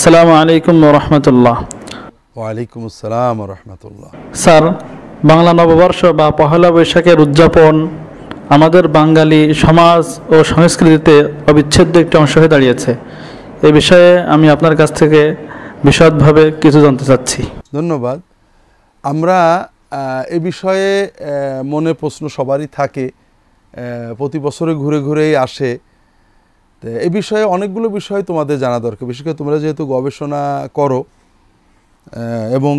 আসসালামু আলাইকুম ওয়া রাহমাতুল্লাহ। ওয়ালাইকুম আসসালাম ওয়া রাহমাতুল্লাহ। স্যার, বাংলা নববর্ষ বা পহেলা বৈশাখের উদযাপন আমাদের বাঙালি সমাজ ও সংস্কৃতিতে অবিচ্ছেদ্য একটি অংশ হয়ে দাঁড়িয়েছে। এ বিষয়ে আমি আপনার কাছ থেকে বিশদভাবে কিছু জানতে চাচ্ছি। ধন্যবাদ। আমরা এ বিষয়ে মনে প্রশ্ন সবারই থাকে, প্রতি বছরে ঘুরে ঘুরেই আসে। তো এই বিষয়ে অনেকগুলো বিষয় তোমাদের জানা দরকার, বিশেষ করে তোমরা যেহেতু গবেষণা করো এবং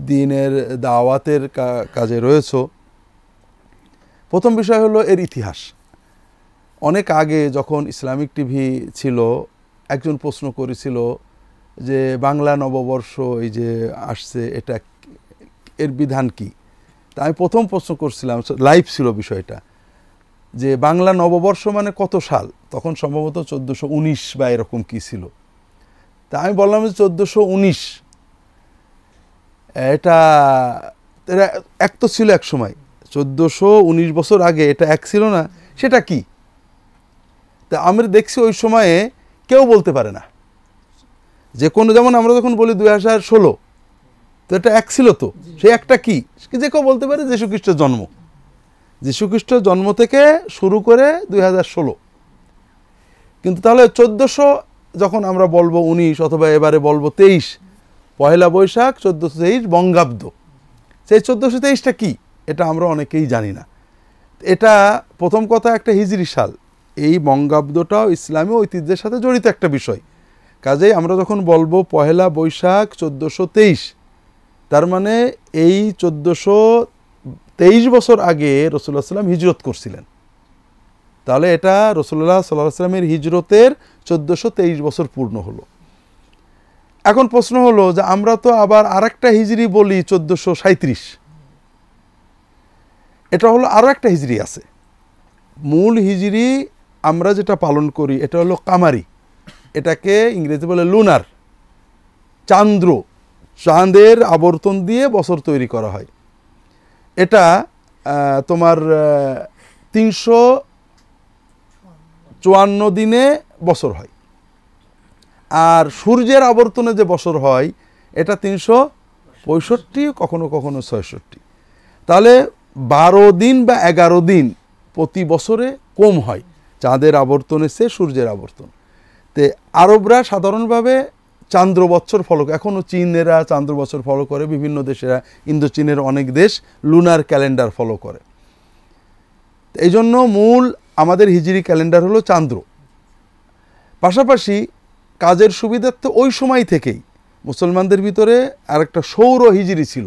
দ্বীনের দাওয়াতের কাজে রয়েছো। প্রথম বিষয় হলো এর ইতিহাস। অনেক আগে যখন ইসলামিক টিভি ছিল, একজন প্রশ্ন করেছিল যে বাংলা নববর্ষ এই যে আসছে, এটা এর বিধান কি? তা আমি প্রথম প্রশ্ন করছিলাম, লাইভ ছিল বিষয়টা, যে বাংলা নববর্ষ মানে কত সাল? তখন সম্ভবত 1419 বা এরকম কি ছিল। তা আমি বললাম যে 1419। এটা এক তো ছিল এক সময়, 1419 বছর আগে এটা এক ছিল না, সেটা কি? তা আমরা দেখছি ওই সময়ে কেউ বলতে পারে না যে কোনো, যেমন আমরা যখন বলি 2016, তো এটা এক ছিল, তো সেই একটা কি যে কেউ বলতে পারে যীশু খ্রিস্টের জন্ম। যীশু খ্রিস্টের জন্ম থেকে শুরু করে 2016। কিন্তু তাহলে 1400 যখন আমরা বলবো 19, অথবা এবারে বলবো 23, পহেলা বৈশাখ 1423 বঙ্গাব্দ, সেই 1423টা কি? এটা আমরা অনেকেই জানি না। এটা প্রথম কথা একটা হিজরি সাল, এই বঙ্গাব্দটাও ইসলামী ঐতিহ্যের সাথে জড়িত একটা বিষয়। কাজেই আমরা যখন বলবো পহেলা বৈশাখ 1423, তার মানে এই 1423 বছর আগে রাসূলুল্লাহ সাল্লাল্লাহু আলাইহি ওয়াসাল্লাম হিজরত করছিলেন। তাহলে এটা রাসূলুল্লাহ সাল্লাল্লাহু আলাইহি ওয়াসাল্লামের হিজরতের 1423 বছর পূর্ণ হলো। এখন প্রশ্ন হলো যে আমরা তো আবার আরেকটা হিজরি বলি 1437, এটা হলো আরও একটা হিজরি আছে। মূল হিজরি আমরা যেটা পালন করি এটা হলো কামারি, এটাকে ইংরেজি বলে লুনার, চাঁদের আবর্তন দিয়ে বছর তৈরি করা হয়। এটা তোমার 354 দিনে বছর হয়। আর সূর্যের আবর্তনে যে বছর হয় এটা 365, কখনো কখনো 66। তাহলে 12 দিন বা 11 দিন প্রতি বছরে কম হয় চাঁদের আবর্তনের চেয়ে সূর্যের আবর্তন। তে আরবরা সাধারণভাবে চান্দ্র বৎসর ফলো, এখনও চীনেরা চান্দ্র বৎসর ফলো করে, বিভিন্ন দেশেরা, ইন্দো চীনের অনেক দেশ লুনার ক্যালেন্ডার ফলো করে। এই জন্য মূল আমাদের হিজরি ক্যালেন্ডার হলো চান্দ্র। পাশাপাশি কাজের সুবিধার্থে ওই সময় থেকেই মুসলমানদের ভিতরে আরেকটা সৌর হিজরি ছিল,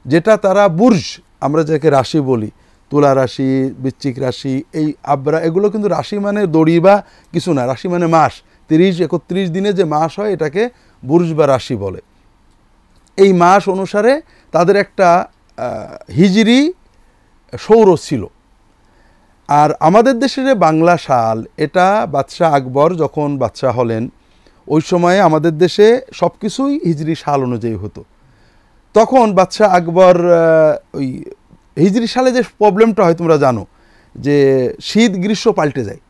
যেটা তারা বুর্জ, আমরা যাকে রাশি বলি, তুলা রাশি, বৃশ্চিক রাশি, এই আবরা, এগুলো কিন্তু রাশি মানে দড়ি বা কিছু না, রাশি মানে মাস। 30-31 দিনে যে মাস হয় এটাকে বুর্জ বা রাশি বলে। এই মাস অনুসারে তাদের একটা হিজরি সৌর ছিল। আর আমাদের দেশের বাংলা সাল, এটা বাদশাহ আকবর যখন বাদশাহ হলেন ওই সময়ে আমাদের দেশে সব কিছুই হিজরি সাল অনুযায়ী হতো। তখন বাদশাহ আকবর ওই হিজরি সালে যে প্রবলেমটা হয় তোমরা জানো, যে শীত গ্রীষ্ম পাল্টে যায়।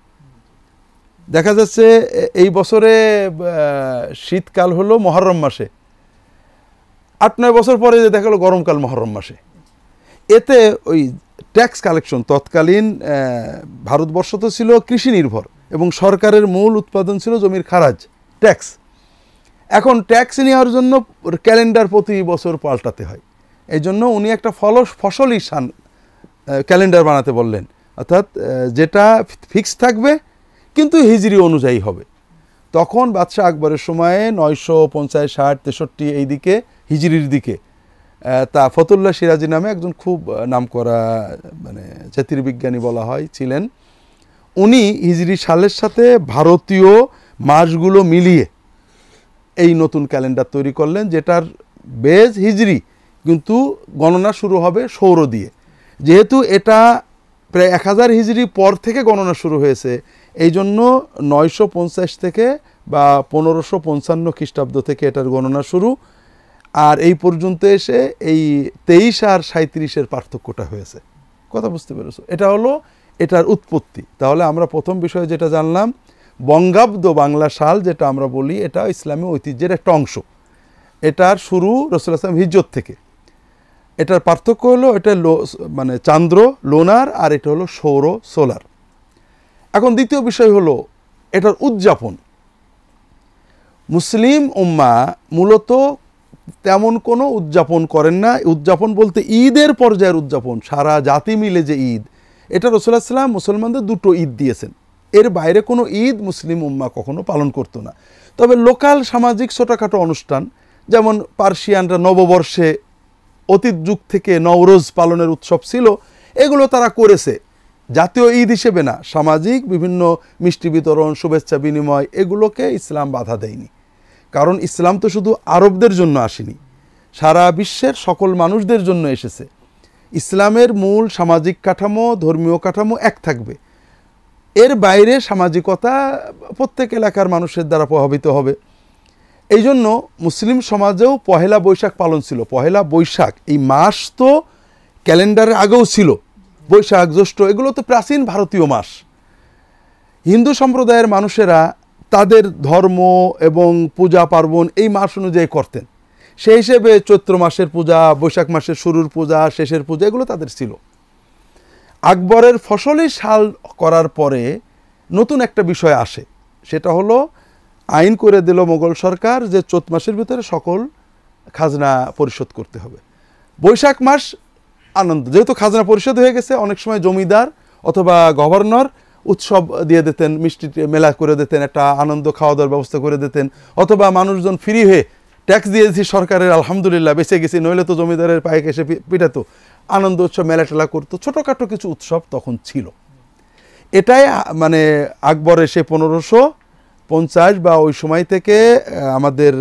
দেখা যাচ্ছে এই বছরে শীতকাল হলো মহরম মাসে, 8-9 বছর পরে যে দেখা গেলো গরমকাল মহরম মাসে। এতে ওই ট্যাক্স কালেকশন, তৎকালীন ভারতবর্ষ তো ছিল কৃষি নির্ভর এবং সরকারের মূল উৎপাদন ছিল জমির খারাজ, ট্যাক্স। এখন ট্যাক্স নেওয়ার জন্য ক্যালেন্ডার প্রতি বছর পাল্টাতে হয়। এই জন্য উনি একটা ফসলি ক্যালেন্ডার বানাতে বললেন, অর্থাৎ যেটা ফিক্স থাকবে কিন্তু হিজরি অনুযায়ী হবে। তখন বাদশাহ আকবরের সময়ে 950, 60, 63 এই দিকে হিজরির দিকে তা ফতুল্লাহ সিরাজি নামে একজন খুব নামকরা মানে জ্যোতির্বিজ্ঞানী বলা হয় ছিলেন। উনি হিজরি সালের সাথে ভারতীয় মাসগুলো মিলিয়ে এই নতুন ক্যালেন্ডার তৈরি করলেন, যেটার বেজ হিজরি, কিন্তু গণনা শুরু হবে সৌর দিয়ে। যেহেতু এটা প্রায় 1000 হিজরি পর থেকে গণনা শুরু হয়েছে, এই জন্য 950 থেকে বা 1555 খ্রিস্টাব্দ থেকে এটার গণনা শুরু। আর এই পর্যন্ত এসে এই 23 আর 37-এর পার্থক্যটা হয়েছে। কথা বুঝতে পেরেছো? এটা হলো এটার উৎপত্তি। তাহলে আমরা প্রথম বিষয় যেটা জানলাম, বঙ্গাব্দ বাংলা সাল যেটা আমরা বলি, এটা ইসলামী ঐতিহ্যের একটা অংশ। এটার শুরু রাসূলুল্লাহ সাল্লাল্লাহু আলাইহি ওয়াসাল্লাম হিজরত থেকে। এটার পার্থক্য হলো এটা মানে চান্দ্র লোনার, আর এটা হলো সৌর সোলার। এখন দ্বিতীয় বিষয় হলো এটার উদযাপন। মুসলিম উম্মা মূলত তেমন কোনো উদযাপন করেন না। উদযাপন বলতে ঈদের পর্যায়ের উদযাপন, সারা জাতি মিলে যে ঈদ, এটা রাসূলুল্লাহ সাল্লাল্লাহু আলাইহি ওয়াসাল্লাম মুসলমানদের দুটো ঈদ দিয়েছেন। এর বাইরে কোনো ঈদ মুসলিম উম্মা কখনো পালন করতো না। তবে লোকাল সামাজিক ছোটোখাটো অনুষ্ঠান, যেমন পার্সিয়ানরা নববর্ষে অতীত যুগ থেকে নওরোজ পালনের উৎসব ছিল, এগুলো তারা করেছে, জাতীয় ঈদ হিসেবে না। সামাজিক বিভিন্ন মিষ্টি বিতরণ, শুভেচ্ছা বিনিময়, এগুলোকে ইসলাম বাধা দেয়নি। কারণ ইসলাম তো শুধু আরবদের জন্য আসেনি, সারা বিশ্বের সকল মানুষদের জন্য এসেছে। ইসলামের মূল সামাজিক কাঠামো, ধর্মীয় কাঠামো এক থাকবে। এর বাইরে সামাজিকতা প্রত্যেক এলাকার মানুষের দ্বারা প্রভাবিত হবে। এই জন্য মুসলিম সমাজেও পহেলা বৈশাখ পালন ছিল। পহেলা বৈশাখ এই মাস তো ক্যালেন্ডারের আগেও ছিল, বৈশাখ জ্যৈষ্ঠ এগুলো তো প্রাচীন ভারতীয় মাস। হিন্দু সম্প্রদায়ের মানুষেরা তাদের ধর্ম এবং পূজা পার্বণ এই মাস অনুযায়ী করতেন। সেই হিসেবে চৈত্র মাসের পূজা, বৈশাখ মাসের শুরুর পূজা, শেষের পূজা এগুলো তাদের ছিল। আকবরের ফসলি সাল করার পরে নতুন একটা বিষয় আসে, সেটা হলো আইন করে দিল মোগল সরকার যে চৈত মাসের ভিতরে সকল খাজনা পরিশোধ করতে হবে। বৈশাখ মাস আনন্দ, যেহেতু খাজনা পরিশোধ হয়ে গেছে, অনেক সময় জমিদার অথবা গভর্নর উৎসব দিয়ে দিতেন, মিষ্টি মেলা করে দিতেন, একটা আনন্দ খাওয়া দাওয়ার ব্যবস্থা করে দিতেন, অথবা মানুষজন ফ্রি হয়ে ট্যাক্স দিয়েছি সরকারের, আলহামদুলিল্লাহ বেঁচে গেছি, নইলে তো জমিদারের পায়ে এসে পিটাতো, আনন্দ উৎসব মেলা টেলা করতো। ছোটোখাটো কিছু উৎসব তখন ছিল। এটাই মানে আকবরের সে 1550 বা ওই সময় থেকে আমাদের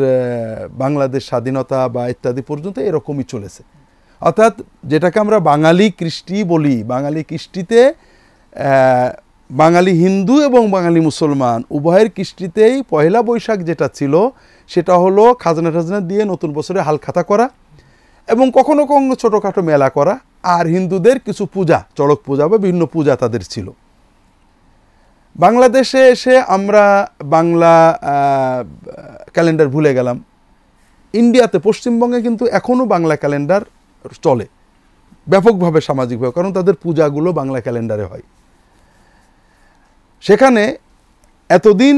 বাংলাদেশ স্বাধীনতা বা ইত্যাদি পর্যন্ত এরকমই চলেছে। অর্থাৎ যেটাকে আমরা বাঙালি কৃষ্টি বলি, বাঙালি কৃষ্টিতে বাঙালি হিন্দু এবং বাঙালি মুসলমান উভয়ের কৃষ্টিতেই পয়লা বৈশাখ যেটা ছিল সেটা হলো খাজনা টাজনা দিয়ে নতুন বছরে হালখাতা করা এবং কখনো কখনো ছোটোখাটো মেলা করা, আর হিন্দুদের কিছু পূজা, চড়ক পূজা বা বিভিন্ন পূজা তাদের ছিল। বাংলাদেশে এসে আমরা বাংলা ক্যালেন্ডার ভুলে গেলাম। ইন্ডিয়াতে, পশ্চিমবঙ্গে কিন্তু এখনও বাংলা ক্যালেন্ডার চলে ব্যাপকভাবে, সামাজিকভাবে, কারণ তাদের পূজাগুলো বাংলা ক্যালেন্ডারে হয়। সেখানে এতদিন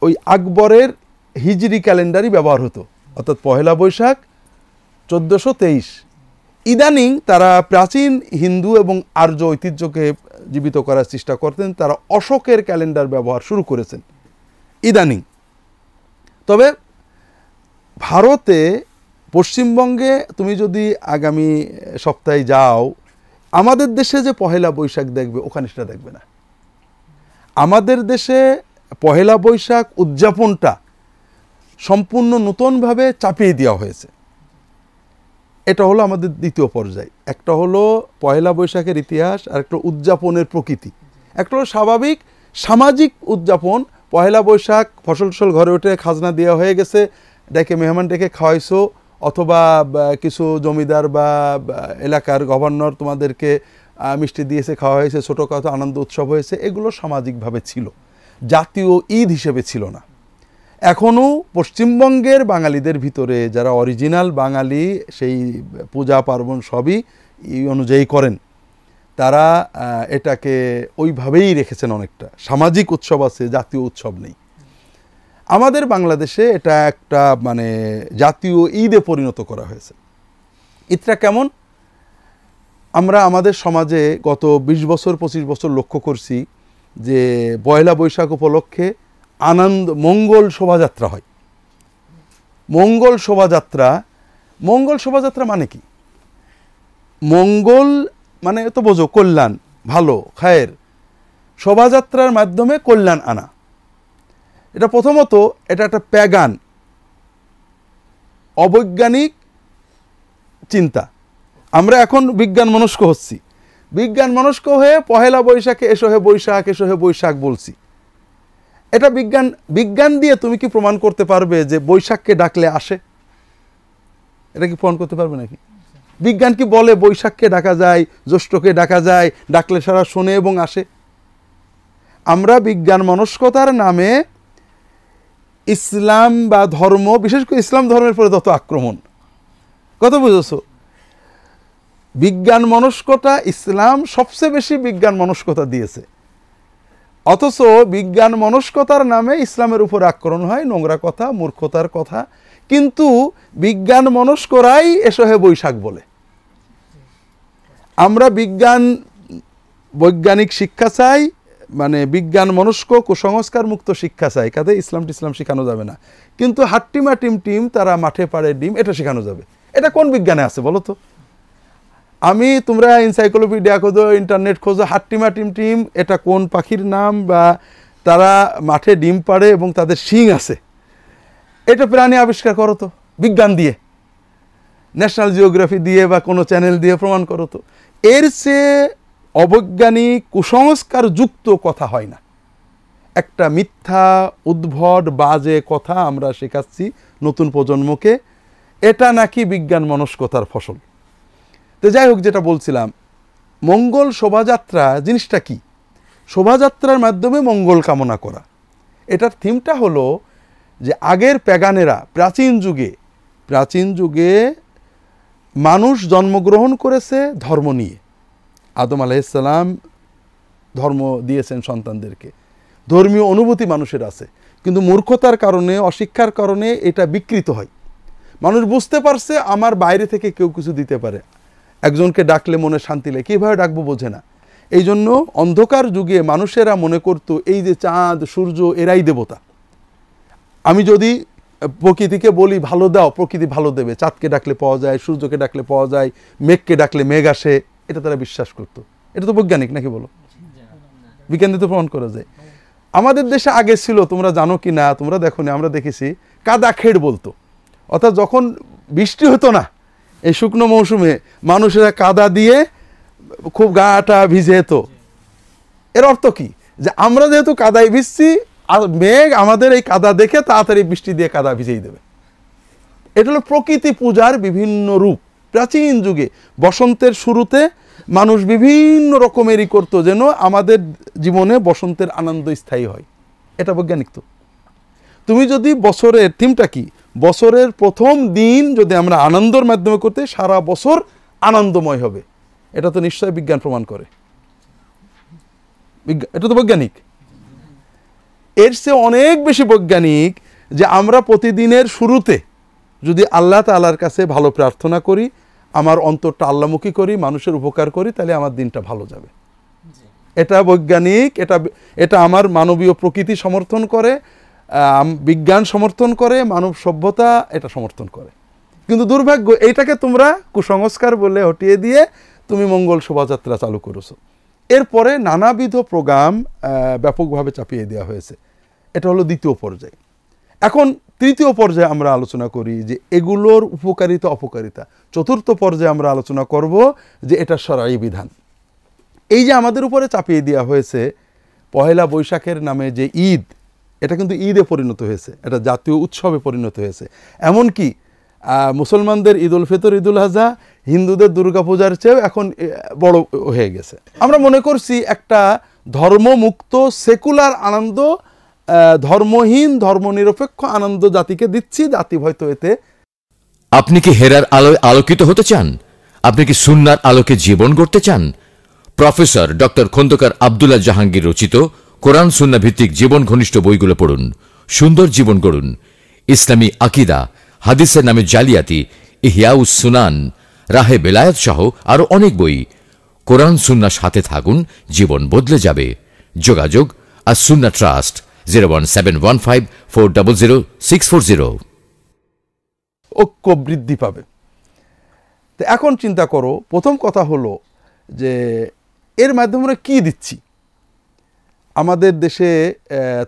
ওই আকবরের হিজরি ক্যালেন্ডারই ব্যবহার হতো, অর্থাৎ পহেলা বৈশাখ 1423। ইদানিং তারা প্রাচীন হিন্দু এবং আর্য ঐতিহ্যকে জীবিত করার চেষ্টা করতেন, তারা অশোকের ক্যালেন্ডার ব্যবহার শুরু করেছেন ইদানিং। তবে ভারতে, পশ্চিমবঙ্গে তুমি যদি আগামী সপ্তাহে যাও, আমাদের দেশে যে পহেলা বৈশাখ দেখবে ওখানে সেটা দেখবে না। আমাদের দেশে পহেলা বৈশাখ উদযাপনটা সম্পূর্ণ নতুনভাবে চাপিয়ে দেওয়া হয়েছে। এটা হলো আমাদের দ্বিতীয় পর্যায়। একটা হলো পহেলা বৈশাখের ইতিহাস, আর একটা উদযাপনের প্রকৃতি। একটা হলো স্বাভাবিক সামাজিক উদযাপন, পহেলা বৈশাখ ফসল টসল ঘরে উঠে খাজনা দেওয়া হয়ে গেছে, ডেকে মেহমান ডেকে খাওয়াইছো, অথবা কিছু জমিদার বা এলাকার গভর্নর তোমাদেরকে মিষ্টি দিয়েছে, খাওয়া হয়েছে, ছোটোখাটো আনন্দ উৎসব হয়েছে, এগুলো সামাজিকভাবে ছিল, জাতীয় ঈদ হিসেবে ছিল না। এখনও পশ্চিমবঙ্গের বাঙালিদের ভিতরে যারা অরিজিনাল বাঙালি, সেই পূজা পার্বণ সবই এই অনুযায়ী করেন, তারা এটাকে ওইভাবেই রেখেছেন। অনেকটা সামাজিক উৎসব আছে, জাতীয় উৎসব নেই। আমাদের বাংলাদেশে এটা একটা মানে জাতীয় ঈদে পরিণত করা হয়েছে। ঈদটা কেমন? আমরা আমাদের সমাজে গত 20 বছর 25 বছর লক্ষ্য করছি যে পয়লা বৈশাখ উপলক্ষে মঙ্গল শোভাযাত্রা হয়। মঙ্গল শোভাযাত্রা মানে কি? মঙ্গল মানে তো বোঝো কল্যাণ, ভালো, খায়ের। শোভাযাত্রার মাধ্যমে কল্যাণ আনা, এটা প্রথমত এটা একটা প্যাগান অবৈজ্ঞানিক চিন্তা। আমরা এখন বিজ্ঞান মনস্ক হচ্ছি, বিজ্ঞান মনস্ক হয়ে পহেলা বৈশাখে এসো হে বৈশাখ, এসো হে বৈশাখ বলছি। এটা বিজ্ঞান দিয়ে তুমি কি প্রমাণ করতে পারবে যে বৈশাখকে ডাকলে আসে? এটা কি প্রমাণ করতে পারবে নাকি? বিজ্ঞান কি বলে বৈশাখকে ডাকা যায়, জ্যৈষ্ঠকে ডাকা যায়, ডাকলে সারা শোনে এবং আসে? আমরা বিজ্ঞান মনস্কতার নামে ইসলাম বা ধর্ম, বিশেষ করে ইসলাম ধর্মের পরে যত আক্রমণ, কত বুঝেছো? বিজ্ঞান মনস্কতা, ইসলাম সবচেয়ে বেশি বিজ্ঞান মনস্কতা দিয়েছে, অথচ বিজ্ঞান মনস্কতার নামে ইসলামের উপর আক্রমণ হয়, নোংরা কথা, মূর্খতার কথা। কিন্তু বিজ্ঞান মনস্করাই এসহে বৈশাখ বলে। আমরা বৈজ্ঞানিক শিক্ষা চাই, মানে বিজ্ঞান মনস্ক কুসংস্কার মুক্ত শিক্ষা চাই, কাজে ইসলাম শেখানো যাবে না। কিন্তু হাট্টিমা টিম তারা মাঠে পাড়ে ডিম, এটা শেখানো যাবে। এটা কোন বিজ্ঞানে আছে বলো তো? তোমরা এনসাইক্লোপিডিয়া খোঁজো, ইন্টারনেট খোঁজো, হাট্টিমা টিম এটা কোন পাখির নাম, বা তারা মাঠে ডিম পাড়ে এবং তাদের শিং আছে, এটা প্রাণী আবিষ্কার করো তো বিজ্ঞান দিয়ে, ন্যাশনাল জিওগ্রাফি দিয়ে বা কোনো চ্যানেল দিয়ে প্রমাণ করো তো। এর চেয়ে অবৈজ্ঞানিক কুসংস্কার যুক্ত কথা হয় না। একটা মিথ্যা উদ্ভট বাজে কথা আমরা শেখাচ্ছি নতুন প্রজন্মকে, এটা নাকি বিজ্ঞান মনস্কতার ফসল। তো যাই হোক, যেটা বলছিলাম, মঙ্গল শোভাযাত্রা জিনিসটা কি? শোভাযাত্রার মাধ্যমে মঙ্গল কামনা করা। এটার থিমটা হলো যে আগের প্যাগানেরা প্রাচীন যুগে মানুষ জন্মগ্রহণ করেছে ধর্ম নিয়ে। আদম আলাইহিসসালাম ধর্ম দিয়েছেন সন্তানদেরকে, ধর্মীয় অনুভূতি মানুষের আছে, কিন্তু মূর্খতার কারণে, অশিক্ষার কারণে এটা বিকৃত হয়। মানুষ বুঝতে পারছে আমার বাইরে থেকে কেউ কিছু দিতে পারে, একজনকে ডাকলে মনে শান্তি লাগে, কীভাবে ডাকবো বোঝে না। এই জন্য অন্ধকার যুগে মানুষেরা মনে করতো এই যে চাঁদ সূর্য এরাই দেবতা। আমি যদি প্রকৃতিকে বলি ভালো দাও, প্রকৃতি ভালো দেবে, চাঁদকে ডাকলে পাওয়া যায়, সূর্যকে ডাকলে পাওয়া যায়, মেঘকে ডাকলে মেঘ আসে, এটা তারা বিশ্বাস করতো। এটা তো বৈজ্ঞানিক নাকি বলো? বিজ্ঞান দিয়ে তো প্রমাণ করা যায়। আমাদের দেশে আগে ছিল, তোমরা জানো কি না, তোমরা দেখো না, আমরা দেখেছি, কাদা খেড় বলতো। অর্থাৎ যখন বৃষ্টি হতো না এই শুকনো মৌসুমে, মানুষেরা কাদা দিয়ে খুব গাটা ভিজে যেত। এর অর্থ কি? যে আমরা যেহেতু কাদায় ভিজছি, আর মেঘ আমাদের এই কাদা দেখে তাড়াতাড়ি বৃষ্টি দিয়ে কাদা ভিজেই দেবে। এটা হলো প্রকৃতি পূজার বিভিন্ন রূপ। প্রাচীন যুগে বসন্তের শুরুতে মানুষ বিভিন্ন রকমেরই করতো, যেন আমাদের জীবনে বসন্তের আনন্দ স্থায়ী হয়। এটা বৈজ্ঞানিক। তো তুমি যদি বছরের থিমটা কি, বছরের প্রথম দিন যদি আমরা আনন্দের মাধ্যমে করতে, সারা বছর আনন্দময় হবে, এটা তো নিশ্চয়ই বিজ্ঞান প্রমাণ করে। এটা তো বৈজ্ঞানিক। এর চেয়ে অনেক বেশি বৈজ্ঞানিক যে আমরা প্রতিদিনের শুরুতে যদি আল্লাহ তাআলার কাছে ভালো প্রার্থনা করি, আমার অন্তরটা আল্লাহমুখী করি, মানুষের উপকার করি, তাহলে আমার দিনটা ভালো যাবে। এটা বৈজ্ঞানিক। এটা আমার মানবীয় প্রকৃতি সমর্থন করে, বিজ্ঞান সমর্থন করে, মানব সভ্যতা এটা সমর্থন করে। কিন্তু দুর্ভাগ্য, এইটাকে তোমরা কুসংস্কার বলে হটিয়ে দিয়ে তুমি মঙ্গল শোভাযাত্রা চালু করেছো। এরপরে নানাবিধ প্রোগ্রাম ব্যাপকভাবে চাপিয়ে দেওয়া হয়েছে। এটা হলো দ্বিতীয় পর্যায়। এখন তৃতীয় পর্যায়ে আমরা আলোচনা করি যে এগুলোর উপকারিতা অপকারিতা। চতুর্থ পর্যায়ে আমরা আলোচনা করব যে এটা শরঈ বিধান। এই যে আমাদের উপরে চাপিয়ে দেওয়া হয়েছে পহেলা বৈশাখের নামে যে ঈদ, এটা কিন্তু ঈদে পরিণত হয়েছে, এটা জাতীয় উৎসবে পরিণত হয়েছে। এমনকি মুসলমানদের ঈদ উল ফিতর, ঈদ উল আজহা, হিন্দুদের দুর্গাপূজার চেয়েও এখন বড় হয়ে গেছে। আমরা মনে করছি একটা ধর্মমুক্ত সেকুলার আনন্দ, ধর্মহীন ধর্মনিরপেক্ষ আনন্দ জাতিকে দিচ্ছি, জাতি হয়তো এতে। আপনি কি হেরার আলোয় আলোকিত হতে চান? আপনি কি সুন্নাহর আলোকে জীবন গড়তে চান? প্রফেসর ডক্টর খন্দকার আব্দুল্লাহ জাহাঙ্গীর রচিত কোরআন সুন্নাহ ভিত্তিক জীবন ঘনিষ্ঠ বইগুলো পড়ুন, সুন্দর জীবন গড়ুন। ইসলামী আকীদা, হাদিসের নামে জালিয়াতি, ইহয়াউস সুনান, রাহে বেলায়েত সহ আরো অনেক বই। কোরআন সুন্নাহর সাথে থাকুন, জীবন বদলে যাবে। যোগাযোগ আস-সুন্নাহ ট্রাস্ট, 01715400640। ঐক্য বৃদ্ধি পাবে। তো এখন চিন্তা করো, প্রথম কথা হলো যে এর মাধ্যমে আমরা কী দিচ্ছি। আমাদের দেশে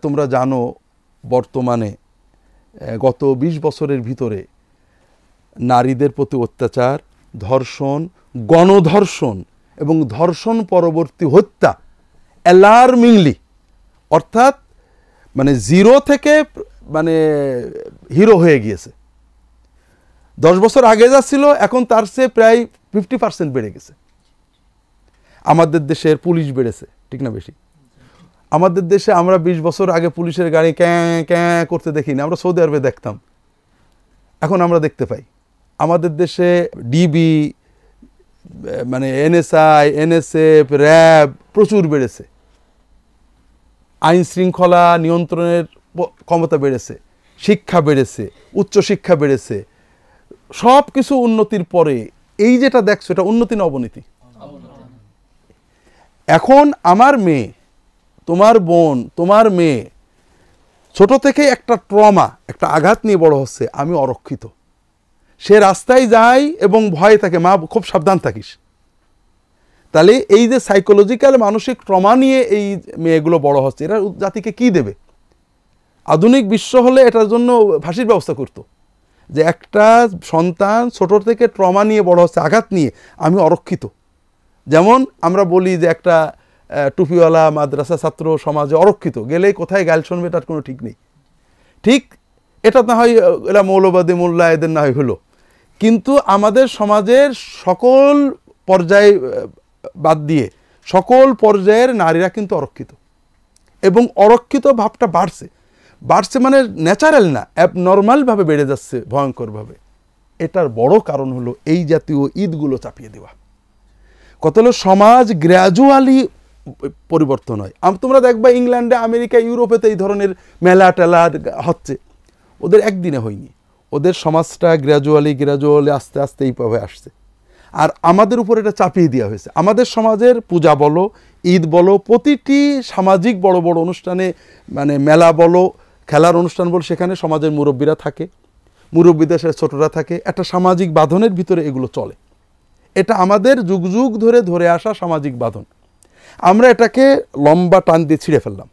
তোমরা জানো বর্তমানে গত 20 বছরের ভিতরে নারীদের প্রতি অত্যাচার, ধর্ষণ, গণধর্ষণ এবং ধর্ষণ পরবর্তী হত্যা অ্যালার্মিংলি, অর্থাৎ মানে জিরো থেকে মানে হিরো হয়ে গিয়েছে। 10 বছর আগে যা ছিল এখন তার চেয়ে প্রায় 50% বেড়ে গেছে। আমাদের দেশের পুলিশ বেড়েছে, ঠিক না বেশি? আমাদের দেশে আমরা 20 বছর আগে পুলিশের গাড়ি ক্যাঁ ক্যাঁ করতে দেখি না, আমরা সৌদি আরবে দেখতাম, এখন আমরা দেখতে পাই। আমাদের দেশে ডিবি, মানে এনএসআই, এনএসএফ, র্যাব প্রচুর বেড়েছে, আইন শৃঙ্খলা নিয়ন্ত্রণের ক্ষমতা বেড়েছে, শিক্ষা বেড়েছে, উচ্চশিক্ষা বেড়েছে, সব কিছু উন্নতির পরে এই যেটা দেখছো এটা উন্নতি না অবনতি? এখন আমার মেয়ে, তোমার বোন, তোমার মেয়ে ছোট থেকে একটা ট্রমা, একটা আঘাত নিয়ে বড় হচ্ছে, আমি অরক্ষিত, সে রাস্তায় যায় এবং ভয়ে থাকে, মা খুব সাবধান থাকিস। তাহলে এই যে সাইকোলজিক্যাল মানসিক ট্রমা নিয়ে এই মেয়েগুলো বড় হচ্ছে, এরা জাতিকে কি দেবে? আধুনিক বিশ্ব হলে এটার জন্য ফাঁসির ব্যবস্থা করতো, যে একটা সন্তান ছোট থেকে ট্রমা নিয়ে বড় হচ্ছে, আঘাত নিয়ে, আমি অরক্ষিত। যেমন আমরা বলি যে একটা টুপিওয়ালা মাদ্রাসা ছাত্র সমাজে অরক্ষিত, গেলেই কোথায় গাল শুনবে তার কোনো ঠিক নেই। ঠিক এটা না হয় এরা মৌলবাদী মোল্লা এদের না হয় হলো, কিন্তু আমাদের সমাজের সকল পর্যায়ে বাদ দিয়ে সকল পর্যায়ের নারীরা কিন্তু অরক্ষিত, এবং অরক্ষিত ভাবটা বাড়ছে। বাড়ছে মানে ন্যাচারাল না, অ্যাবনর্মালভাবে বেড়ে যাচ্ছে ভয়ঙ্করভাবে। এটার বড় কারণ হলো এই জাতীয় ঈদগুলো চাপিয়ে দেওয়া। কত হলো সমাজ গ্র্যাজুয়ালি পরিবর্তন হয়। তোমরা দেখবা ইংল্যান্ডে, আমেরিকা, ইউরোপেতে এই ধরনের মেলা টেলা হচ্ছে, ওদের একদিনে হয়নি, ওদের সমাজটা গ্র্যাজুয়ালি আস্তে আস্তে এইভাবে আসছে। আর আমাদের উপর এটা চাপিয়ে দেওয়া হয়েছে। আমাদের সমাজের পূজা বলো, ঈদ বলো, প্রতিটি সামাজিক বড় বড় অনুষ্ঠানে, মানে মেলা বলো, খেলার অনুষ্ঠান বলো, সেখানে সমাজের মুরব্বীরা থাকে, মুরব্বীদের সাথে ছোটরা থাকে, একটা সামাজিক বাঁধনের ভিতরে এগুলো চলে। এটা আমাদের যুগ যুগ ধরে ধরে আসা সামাজিক বাঁধন। আমরা এটাকে লম্বা টান দিয়ে ছিঁড়ে ফেললাম,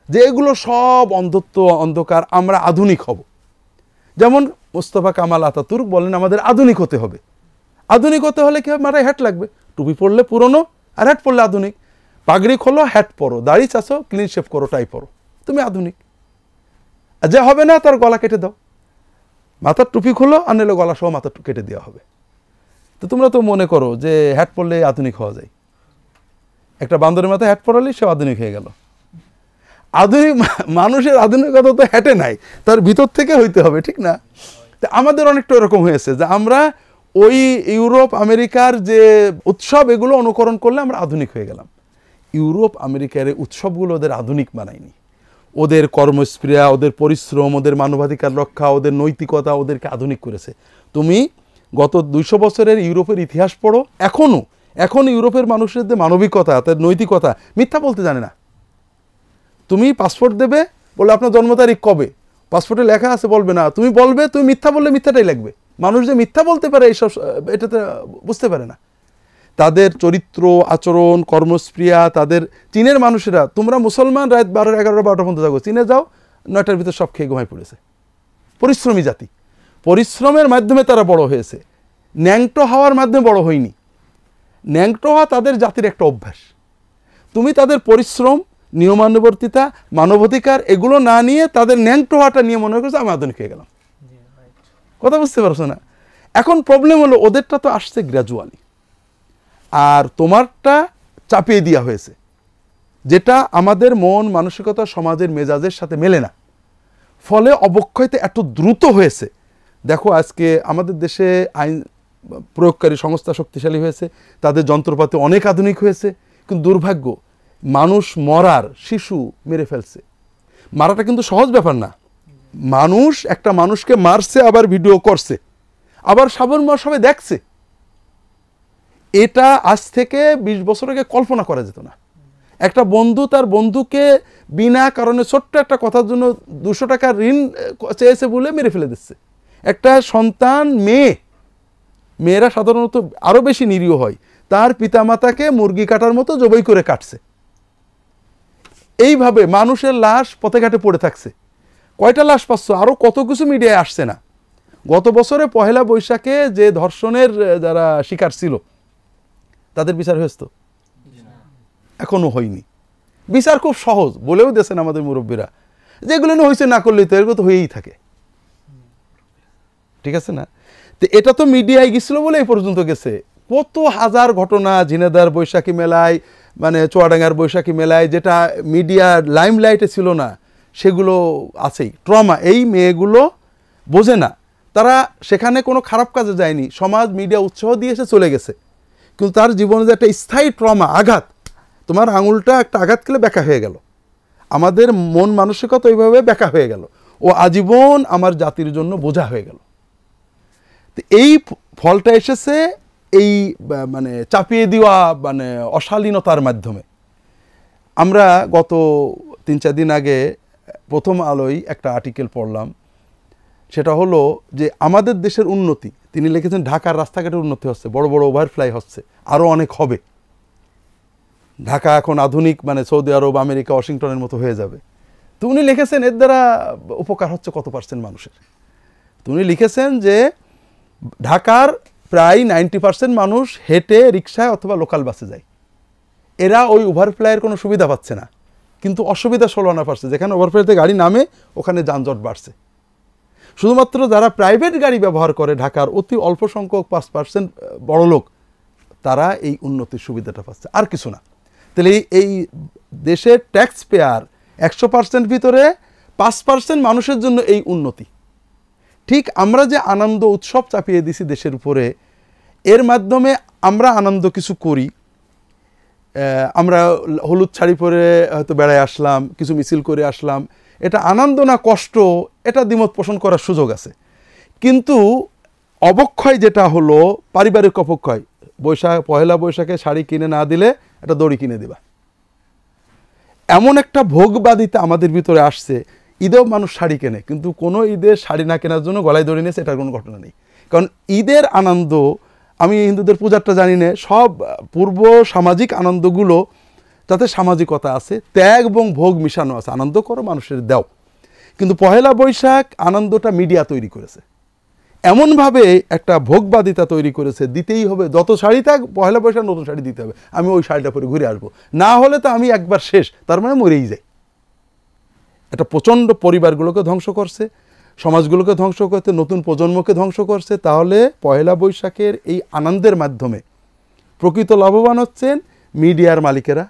যে এগুলো সব অন্ধত্ব, অন্ধকার, আমরা আধুনিক হব। যেমন মোস্তফা কামাল আতাতুর্ক বলেন আমাদের আধুনিক হতে হবে। আধুনিক হতে হলে কি হবে? মাথায় হ্যাট লাগবে, টুপি পরলে পুরনো, আর হ্যাট পরলে আধুনিক। পাগড়ি খোলো, হ্যাট পরো, দাড়ি চাষো, ক্লিন শেভ করো, টাই পরো, তুমি আধুনিক। আর যে হবে না তার গলা কেটে দাও, মাথার টুপি খোলো, আর নিলে গলা সহ মাথা কেটে দেওয়া হবে। তো তোমরা তো মনে করো যে হ্যাট পরলে আধুনিক হওয়া যায়, একটা বান্দরের মাথায় হ্যাট পরালেই সে আধুনিক হয়ে গেল। আধুনিক মানুষের আধুনিকতা তো হ্যাটে নাই, তার ভিতর থেকে হইতে হবে, ঠিক না? তো আমাদের অনেকটা এরকম হয়েছে যে আমরা ওই ইউরোপ আমেরিকার যে উৎসব এগুলো অনুকরণ করলে আমরা আধুনিক হয়ে গেলাম। ইউরোপ আমেরিকার এই উৎসবগুলো ওদের আধুনিক বানায়নি। ওদের কর্মস্পৃহা, ওদের পরিশ্রম, ওদের মানবাধিকার রক্ষা, ওদের নৈতিকতা ওদেরকে আধুনিক করেছে। তুমি গত 200 বছরের ইউরোপের ইতিহাস পড়ো, এখন ইউরোপের মানুষের যে মানবিকতা, তার নৈতিকতা, মিথ্যা বলতে জানে না। তুমি পাসপোর্ট দেবে, বলে আপনার জন্ম তারিখ কবে, পাসপোর্টে লেখা আছে, বলবে না, তুমি বলবে, তুমি মিথ্যা বললে মিথ্যাটাই লাগবে। মানুষ যে মিথ্যা বলতে পারে এইসব, এটাতে বুঝতে পারে না। তাদের চরিত্র, আচরণ, কর্মস্পৃহা, তাদের চীনের মানুষেরা, তোমরা মুসলমান রাত 12, 11, 12 পর্যন্ত যাবো, চীনে যাও, 9টার ভিতর সব খেয়ে ঘুমাই পড়েছে। পরিশ্রমী জাতি, পরিশ্রমের মাধ্যমে তারা বড় হয়েছে, ন্যাংটো হওয়ার মাধ্যমে বড় হয়নি। ন্যাংটো হওয়া তাদের জাতির একটা অভ্যাস। তুমি তাদের পরিশ্রম, নিয়মানুবর্তিতা, মানবাধিকার এগুলো না নিয়ে তাদের ন্যাংটো হওয়াটা নিয়ে মনে করছে আমি আধুনিক হয়ে গেলাম। কথা বুঝতে পারছো না? এখন প্রবলেম হলো ওদেরটা তো আসছে গ্র্যাজুয়ালি, আর তোমারটা চাপিয়ে দেওয়া হয়েছে, যেটা আমাদের মন মানসিকতা, সমাজের মেজাজের সাথে মেলে না। ফলে অবক্ষয়তে এত দ্রুত হয়েছে। দেখো আজকে আমাদের দেশে আইন প্রয়োগকারী সংস্থা শক্তিশালী হয়েছে, তাদের যন্ত্রপাতি অনেক আধুনিক হয়েছে, কিন্তু দুর্ভাগ্য মানুষ মরার, শিশু মেরে ফেলছে। মারাটা কিন্তু সহজ ব্যাপার না। মানুষ একটা মানুষকে মারছে, আবার ভিডিও করছে, আবার সাবন সবাই দেখছে। এটা আজ থেকে 20 বছর আগে কল্পনা করা যেত না। একটা বন্ধু তার বন্ধুকে বিনা কারণে ছোট্ট একটা কথার জন্য 200 টাকা ঋণ চেয়েছে বলে মেরে ফেলে দিচ্ছে। একটা সন্তান, মেয়েরা সাধারণত আরো বেশি নিরীহ হয়, তার পিতামাতাকে মুরগি কাটার মতো জবাই করে কাটছে। এইভাবে মানুষের লাশ পথে ঘাটে পড়ে থাকছে। কয়টা লাশ পাচ্ছ? আরো কত কিছু মিডিয়ায় আসছে না। গত বছরে পহেলা বৈশাখে যে ধর্ষণের যারা শিকার ছিল তাদের বিচার হয়েছে? এখনো হয়নি। বিচার খুব সহজ বলেও দিয়েছেন আমাদের মুরব্বীরা, যেগুলো হয়েছে না করলে তো এগুলো তো হয়েই থাকে, ঠিক আছে না? তো এটা তো মিডিয়ায় গেছিল বলে এই পর্যন্ত গেছে। কত হাজার ঘটনা, ঝিনেদার বৈশাখী মেলায় মানে চুয়াডাঙ্গার বৈশাখী মেলায় যেটা মিডিয়ার লাইমলাইটে ছিল না সেগুলো আছেই। ট্রমা, এই মেয়েগুলো বোঝে না, তারা সেখানে কোনো খারাপ কাজে যায়নি, সমাজ মিডিয়া উৎসাহ দিয়েছে চলে গেছে, কিন্তু তার জীবনে যে একটা স্থায়ী ট্রমা, আঘাত, তোমার আঙুলটা একটা আঘাত খেলে ব্যাকা হয়ে গেল, আমাদের মন মানসিকতা ওইভাবে ব্যাকা হয়ে গেল, ও আজীবন আমার জাতির জন্য বোঝা হয়ে গেল। তো এই ফলটা এসেছে এই মানে চাপিয়ে দেওয়া মানে অশালীনতার মাধ্যমে। আমরা গত 3-4 দিন আগে প্রথম আলোয় একটা আর্টিকেল পড়লাম, সেটা হলো যে আমাদের দেশের উন্নতি, তিনি লিখেছেন ঢাকার রাস্তাঘাটের উন্নতি হচ্ছে, বড় বড় ওভারফ্লাই হচ্ছে, আরও অনেক হবে, ঢাকা এখন আধুনিক মানে সৌদি আরব, আমেরিকা, ওয়াশিংটনের মতো হয়ে যাবে। তো উনি লিখেছেন এর দ্বারা উপকার হচ্ছে কত % মানুষের। তো উনি লিখেছেন যে ঢাকার প্রায় 90% মানুষ হেঁটে, রিক্সায় অথবা লোকাল বাসে যায়, এরা ওই ওভারফ্লাইয়ের কোনো সুবিধা পাচ্ছে না, কিন্তু অসুবিধা 16 পাচ্ছে, যেখানে ওভারফ্লাইতে গাড়ি নামে ওখানে যানজট বাড়ছে। শুধুমাত্র যারা প্রাইভেট গাড়ি ব্যবহার করে ঢাকার অতি অল্প সংখ্যক 5% বড় লোক, তারা এই উন্নতির সুবিধাটা পাচ্ছে, আর কিছু না। তাহলে এই দেশের ট্যাক্স পেয়ার 100% ভিতরে 5% মানুষের জন্য এই উন্নতি। ঠিক আমরা যে আনন্দ উৎসব চাপিয়ে দিছি দেশের উপরে, এর মাধ্যমে আমরা আনন্দ কিছু করি, আমরা হলুদ শাড়ি পরে হয়তো বেড়ায় আসলাম, কিছু মিছিল করে আসলাম, এটা আনন্দ না কষ্ট, এটা দ্বিমত পোষণ করার সুযোগ আছে। কিন্তু অবক্ষয় যেটা হলো পারিবারিক অবক্ষয়, পহেলা বৈশাখে শাড়ি কিনে না দিলে একটা দড়ি কিনে দিবা, এমন একটা ভোগবাদিতা আমাদের ভিতরে আসছে। ঈদেও মানুষ শাড়ি কেনে, কিন্তু কোনো ঈদের শাড়ি না কেনার জন্য গলায় দড়ি নিয়েছে, এটার কোনো ঘটনা নেই। কারণ ঈদের আনন্দ, আমি হিন্দুদের পূজারটা জানি না, সব পূর্ব সামাজিক আনন্দগুলো তাতে সামাজিকতা আছে, ত্যাগ এবং ভোগ মিশানো আছে, আনন্দ করো, মানুষের দাও। কিন্তু পহেলা বৈশাখ আনন্দটা মিডিয়া তৈরি করেছে, এমনভাবে একটা ভোগবাদিতা তৈরি করেছে, দিতেই হবে, যত শাড়ি থাক পহেলা বৈশাখ নতুন শাড়ি দিতে হবে, আমি ওই শাড়িটা পরে ঘুরে আসবো, না হলে তো আমি একবার শেষ, তার মানে মরেই যাই। এটা প্রচণ্ড পরিবারগুলোকে ধ্বংস করছে, সমাজগুলোকে ধ্বংস করছে, নতুন প্রজন্মকে ধ্বংস করছে। তাহলে পহেলা বৈশাখের এই আনন্দের মাধ্যমে প্রকৃত লাভবান হচ্ছেন মিডিয়ার মালিকেরা,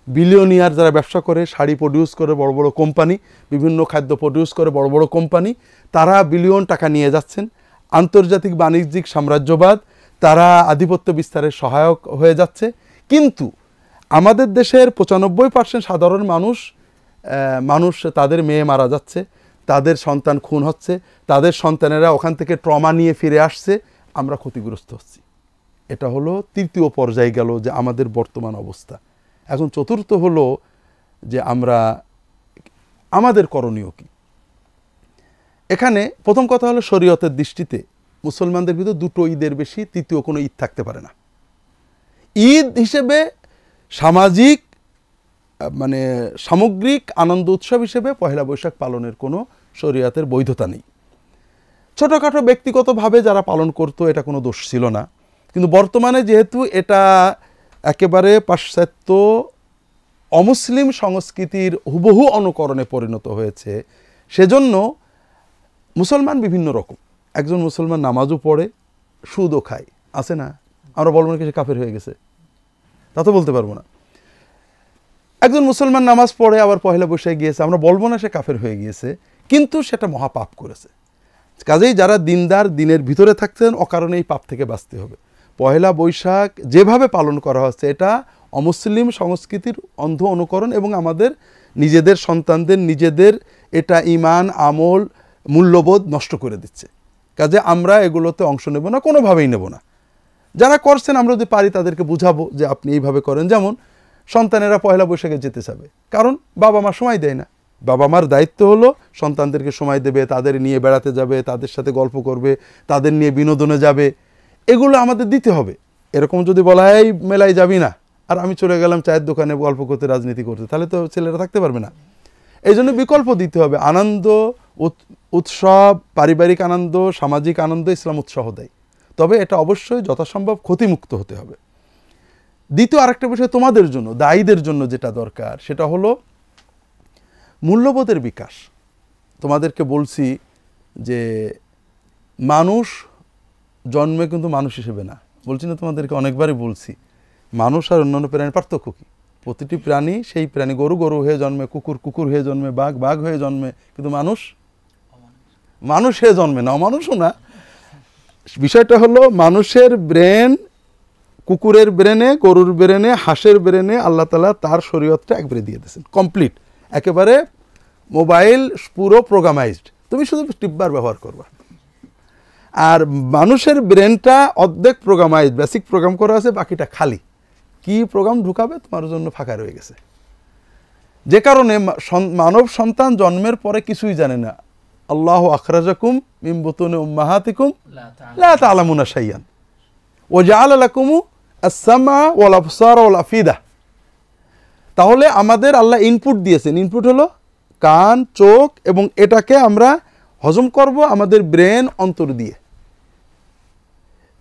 বিলিয়নিয়ার যারা ব্যবসা করে, শাড়ি প্রডিউস করে বড় বড় কোম্পানি, বিভিন্ন খাদ্য প্রডিউস করে বড় বড় কোম্পানি, তারা বিলিয়ন টাকা নিয়ে যাচ্ছেন। আন্তর্জাতিক বাণিজ্যিক সাম্রাজ্যবাদ, তারা আধিপত্য বিস্তারের সহায়ক হয়ে যাচ্ছে। কিন্তু আমাদের দেশের 95% সাধারণ মানুষ তাদের মেয়ে মারা যাচ্ছে, তাদের সন্তান খুন হচ্ছে, তাদের সন্তানেরা ওখান থেকে ট্রমা নিয়ে ফিরে আসছে, আমরা ক্ষতিগ্রস্ত হচ্ছি। এটা হলো তৃতীয় পর্যায়ে গেল যে আমাদের বর্তমান অবস্থা। এখন চতুর্থ হলো যে আমাদের করণীয় কি। এখানে প্রথম কথা হলো শরীয়তের দৃষ্টিতে মুসলমানদের ভিতর দুটো ঈদের বেশি তৃতীয় কোনো ঈদ থাকতে পারে না। ঈদ হিসেবে সামাজিক মানে সামগ্রিক আনন্দ উৎসব হিসেবে পহেলা বৈশাখ পালনের কোনো শরীয়তের বৈধতা নেই। ছোটোখাটো ব্যক্তিগতভাবে যারা পালন করতো এটা কোনো দোষ ছিল না, কিন্তু বর্তমানে যেহেতু এটা একেবারে পাশ্চাত্য অমুসলিম সংস্কৃতির হুবহু অনুকরণে পরিণত হয়েছে, সেজন্য মুসলমান বিভিন্ন রকম। একজন মুসলমান নামাজও পড়ে, সুদও খায়, আছে না? আমরা বলবো না কি সে কাফের হয়ে গেছে, তা তো বলতে পারবো না। একজন মুসলমান নামাজ পড়ে আবার পহেলা বৈশাখে গিয়েছে, আমরা বলবো না সে কাফের হয়ে গিয়েছে, কিন্তু সেটা মহাপাপ করেছে। কাজেই যারা দিনদার, দিনের ভিতরে থাকতেন, অকারণে এই পাপ থেকে বাঁচতে হবে। পহেলা বৈশাখ যেভাবে পালন করা হচ্ছে এটা অমুসলিম সংস্কৃতির অন্ধ অনুকরণ, এবং আমাদের নিজেদের সন্তানদের নিজেদের এটা ঈমান, আমল, মূল্যবোধ নষ্ট করে দিচ্ছে। কাজে আমরা এগুলোতে অংশ নেব না, কোনোভাবেই নেব না। যারা করছেন আমরা যদি পারি তাদেরকে বুঝাবো যে আপনি এইভাবে করেন। যেমন সন্তানেরা পহেলা বৈশাখে যেতে চাবে, কারণ বাবা মা সময় দেয় না। বাবা মার দায়িত্ব হলো সন্তানদেরকে সময় দেবে, তাদের নিয়ে বেড়াতে যাবে, তাদের সাথে গল্প করবে, তাদের নিয়ে বিনোদনে যাবে, এগুলো আমাদের দিতে হবে। এরকম যদি বলা হয় মেলায় যাবি না, আর আমি চলে গেলাম চায়ের দোকানে গল্প করতে, রাজনীতি করতে, তাহলে তো ছেলেরা থাকতে পারবে না। এই জন্য বিকল্প দিতে হবে। আনন্দ উৎসব, পারিবারিক আনন্দ, সামাজিক আনন্দ ইসলাম উৎসাহ দেয়, তবে এটা অবশ্যই যথাসম্ভব ক্ষতিমুক্ত হতে হবে। দ্বিতীয় আরেকটা বিষয় তোমাদের জন্য, দায়ীদের জন্য যেটা দরকার, সেটা হলো মূল্যবোধের বিকাশ। তোমাদেরকে বলছি যে মানুষ জন্মে কিন্তু মানুষ হিসেবে না, বলছি না তোমাদেরকে, অনেকবারই বলছি, মানুষ আর অন্যান্য প্রাণীর পার্থক্য কী? প্রতিটি প্রাণী সেই প্রাণী, গরু গরু হয়ে জন্মে, কুকুর কুকুর হয়ে জন্মে, বাঘ বাঘ হয়ে জন্মে, কিন্তু মানুষ হয়ে জন্মে না, অমানুষও না। বিষয়টা হলো মানুষের ব্রেন কুকুরের ব্রেনে, গরুর ব্রেনে, হাঁসের ব্রেনে আল্লাহ তাআলা তার শরীয়তটা একবারে দিয়ে দিয়েছেন, কমপ্লিট, একেবারে মোবাইল পুরো প্রোগ্রামাইজড, তুমি শুধু টিপবার ব্যবহার করবা। আর মানুষের ব্রেনটা অর্ধেক প্রোগ্রামাইজড, বেসিক প্রোগ্রাম করা আছে, বাকিটা খালি, কি প্রোগ্রাম ঢুকাবে তোমার জন্য ফাঁকা রয়ে গেছে। যে কারণে মানব সন্তান জন্মের পরে কিছুই জানে না। আল্লাহু আখরাজাকুম মিন বুতুনি উম্মাহাতিকুম লা তা'লামুনা শাইয়ান ওয়া জাআলা লাকুমু আস-সামআ ওয়াল আবসারা ওয়াল আফিদা। তাহলে আমাদের আল্লাহ ইনপুট দিয়েছেন, ইনপুট হলো কান, চোখ, এবং এটাকে আমরা হজম করব আমাদের ব্রেন অন্তর দিয়ে।